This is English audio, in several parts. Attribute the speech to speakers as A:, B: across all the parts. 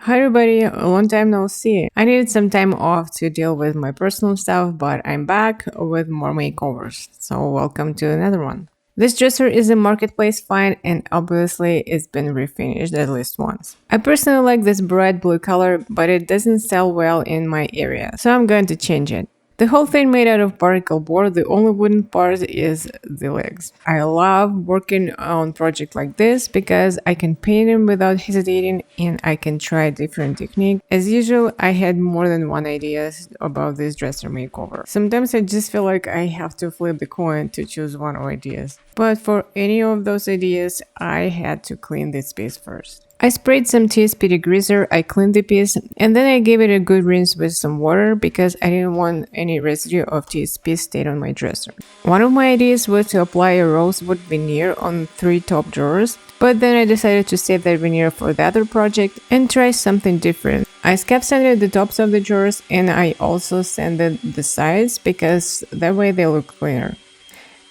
A: Hi everybody, a long time no see. I needed some time off to deal with my personal stuff, but I'm back with more makeovers. So welcome to another one. This dresser is a marketplace find and obviously it's been refinished at least once. I personally like this bright blue color, but it doesn't sell well in my area, so I'm going to change it. The whole thing made out of particle board, the only wooden part is the legs. I love working on projects like this because I can paint them without hesitating and I can try different technique. As usual, I had more than one idea about this dresser makeover. Sometimes I just feel like I have to flip the coin to choose one of ideas. But for any of those ideas, I had to clean this piece first. I sprayed some TSP degreaser, I cleaned the piece, and then I gave it a good rinse with some water because I didn't want any residue of TSP stayed on my dresser. One of my ideas was to apply a rosewood veneer on 3 top drawers, but then I decided to save that veneer for the other project and try something different. I scalp sanded the tops of the drawers and I also sanded the sides because that way they look cleaner.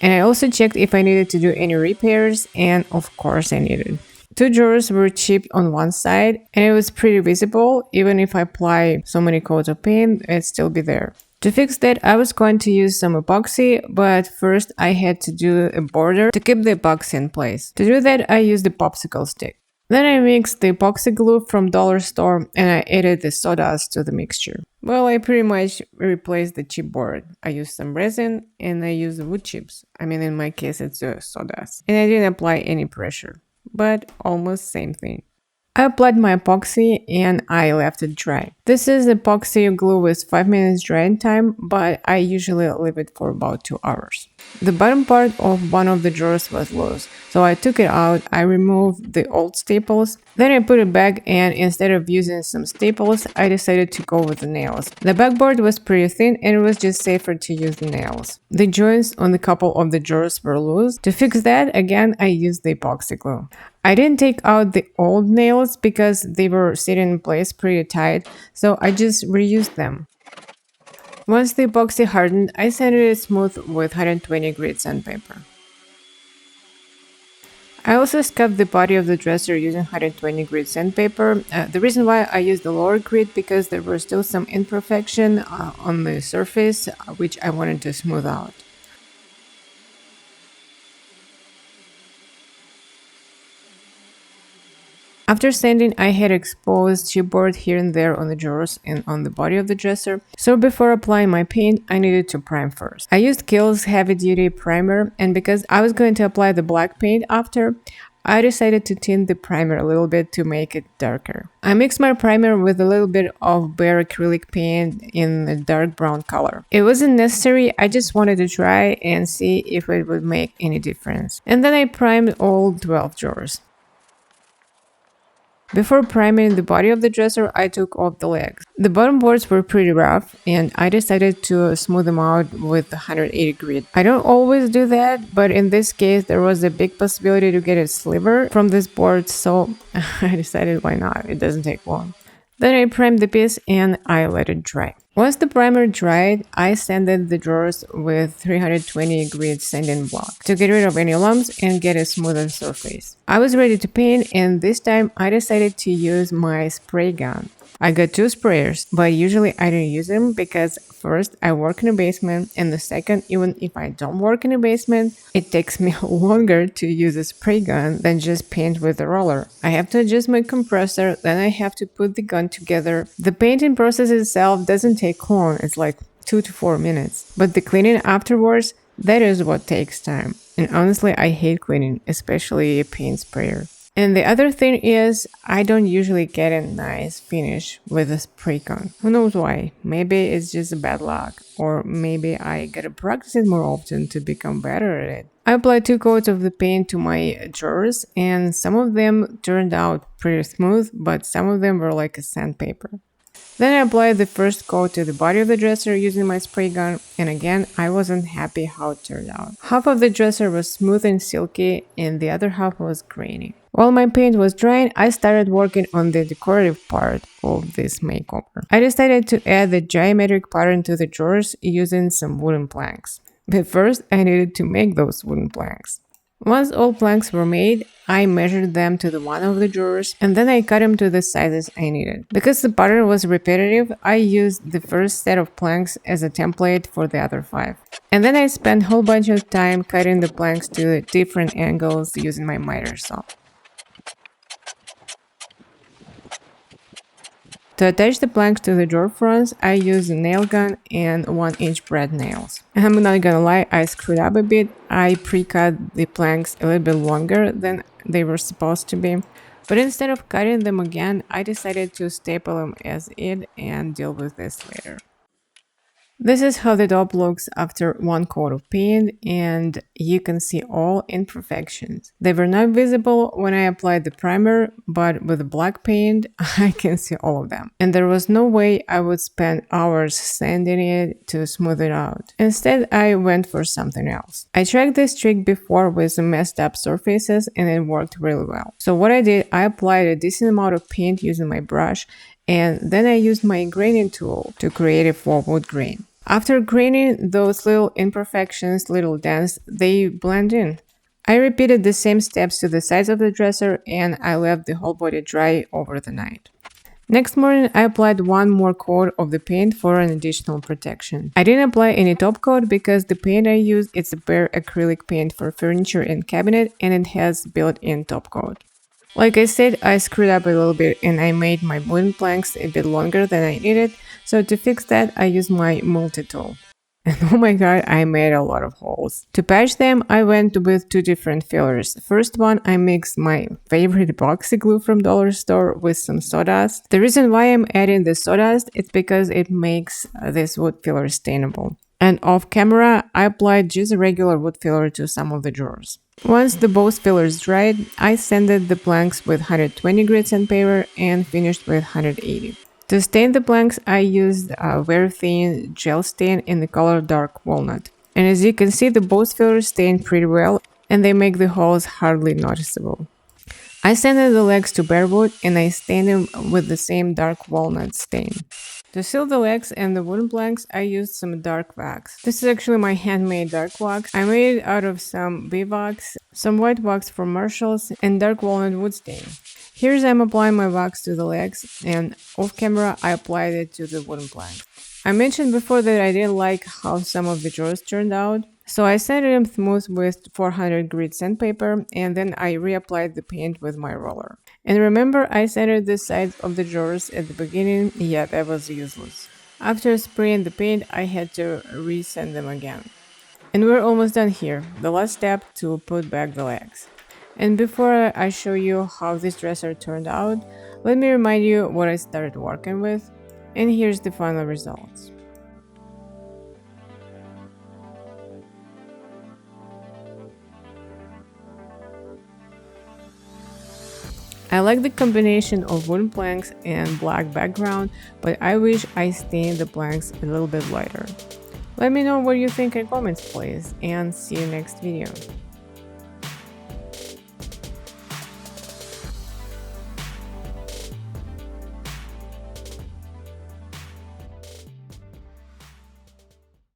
A: And I also checked if I needed to do any repairs, and of course I needed. 2 drawers were chipped on one side and it was pretty visible. Even if I apply so many coats of paint, it'd still be there. To fix that, I was going to use some epoxy, but first I had to do a border to keep the epoxy in place. To do that, I used the popsicle stick. Then I mixed the epoxy glue from dollar store and I added the sawdust to the mixture. Well, I pretty much replaced the chipboard. I used some resin and I used wood chips. In my case, it's sawdust. And I didn't apply any pressure, but almost same thing. I applied my epoxy and I left it dry. This is epoxy glue with 5 minutes drying time, but I usually leave it for about 2 hours. The bottom part of one of the drawers was loose, so I took it out, I removed the old staples, then I put it back and instead of using some staples, I decided to go with the nails. The backboard was pretty thin and it was just safer to use the nails. The joints on a couple of the drawers were loose. To fix that, again, I used the epoxy glue. I didn't take out the old nails because they were sitting in place pretty tight, so I just reused them. Once the epoxy hardened, I sanded it smooth with 120 grit sandpaper. I also scuffed the body of the dresser using 120 grit sandpaper. The reason why I used the lower grit because there were still some imperfection on the surface, which I wanted to smooth out. After sanding, I had exposed chipboard here and there on the drawers and on the body of the dresser, so before applying my paint, I needed to prime first. I used Kiehl's Heavy Duty Primer, and because I was going to apply the black paint after, I decided to tint the primer a little bit to make it darker. I mixed my primer with a little bit of bare acrylic paint in a dark brown color. It wasn't necessary, I just wanted to try and see if it would make any difference. And then I primed all 12 drawers. Before priming the body of the dresser, I took off the legs. The bottom boards were pretty rough and I decided to smooth them out with 180 grit. I don't always do that, but in this case there was a big possibility to get a sliver from this board, so I decided why not, it doesn't take long. Then I primed the piece and I let it dry. Once the primer dried, I sanded the drawers with 320 grit sanding block to get rid of any lumps and get a smoother surface. I was ready to paint and this time I decided to use my spray gun. I got 2 sprayers, but usually I don't use them because first, I work in a basement, and the second, even if I don't work in a basement, it takes me longer to use a spray gun than just paint with a roller. I have to adjust my compressor, then I have to put the gun together. The painting process itself doesn't take long, it's like 2 to 4 minutes. But the cleaning afterwards, that is what takes time. And honestly, I hate cleaning, especially a paint sprayer. And the other thing is, I don't usually get a nice finish with a spray gun. Who knows why? Maybe it's just bad luck, or maybe I gotta practice it more often to become better at it. I applied 2 coats of the paint to my drawers, and some of them turned out pretty smooth, but some of them were like a sandpaper. Then I applied the first coat to the body of the dresser using my spray gun, and again, I wasn't happy how it turned out. Half of the dresser was smooth and silky, and the other half was grainy. While my paint was drying, I started working on the decorative part of this makeover. I decided to add the geometric pattern to the drawers using some wooden planks. But first, I needed to make those wooden planks. Once all planks were made, I measured them to the one of the drawers and then I cut them to the sizes I needed. Because the pattern was repetitive, I used the first set of planks as a template for the other 5. And then I spent a whole bunch of time cutting the planks to different angles using my miter saw. To attach the planks to the drawer fronts, I used a nail gun and 1-inch brad nails. And I'm not gonna lie, I screwed up a bit. I pre-cut the planks a little bit longer than they were supposed to be. But instead of cutting them again, I decided to staple them as is and deal with this later. This is how the top looks after one coat of paint, and you can see all imperfections. They were not visible when I applied the primer, but with the black paint, I can see all of them. And there was no way I would spend hours sanding it to smooth it out. Instead, I went for something else. I tried this trick before with some messed up surfaces, and it worked really well. So what I did, I applied a decent amount of paint using my brush, and then I used my graining tool to create a 4-wood grain. After graining, those little imperfections, little dents, they blend in. I repeated the same steps to the sides of the dresser and I left the whole body dry over the night. Next morning, I applied one more coat of the paint for an additional protection. I didn't apply any top coat because the paint I used is a bare acrylic paint for furniture and cabinet and it has built-in top coat. Like I said, I screwed up a little bit and I made my wooden planks a bit longer than I needed, so to fix that I used my multi-tool. And oh my god, I made a lot of holes. To patch them, I went with 2 different fillers. First one, I mixed my favorite epoxy glue from dollar store with some sawdust. The reason why I'm adding the sawdust is because it makes this wood filler stainable. And off camera, I applied just a regular wood filler to some of the drawers. Once the both fillers dried, I sanded the planks with 120 grit sandpaper and finished with 180. To stain the planks, I used a very thin gel stain in the color dark walnut. And as you can see, the both fillers stain pretty well and they make the holes hardly noticeable. I sanded the legs to bare wood and I stained them with the same dark walnut stain. To seal the legs and the wooden planks, I used some dark wax. This is actually my handmade dark wax. I made it out of some bee wax, some white wax from Marshalls, and dark walnut wood stain. Here's I'm applying my wax to the legs, and off camera I applied it to the wooden plank. I mentioned before that I didn't like how some of the drawers turned out, so I sanded them smooth with 400 grit sandpaper and then I reapplied the paint with my roller. And remember, I sanded the sides of the drawers at the beginning, yeah, that was useless. After spraying the paint, I had to resand them again. And we're almost done here, the last step to put back the legs. And before I show you how this dresser turned out, let me remind you what I started working with. And here's the final results. I like the combination of wooden planks and black background, but I wish I stained the planks a little bit lighter. Let me know what you think in comments please, and see you next video.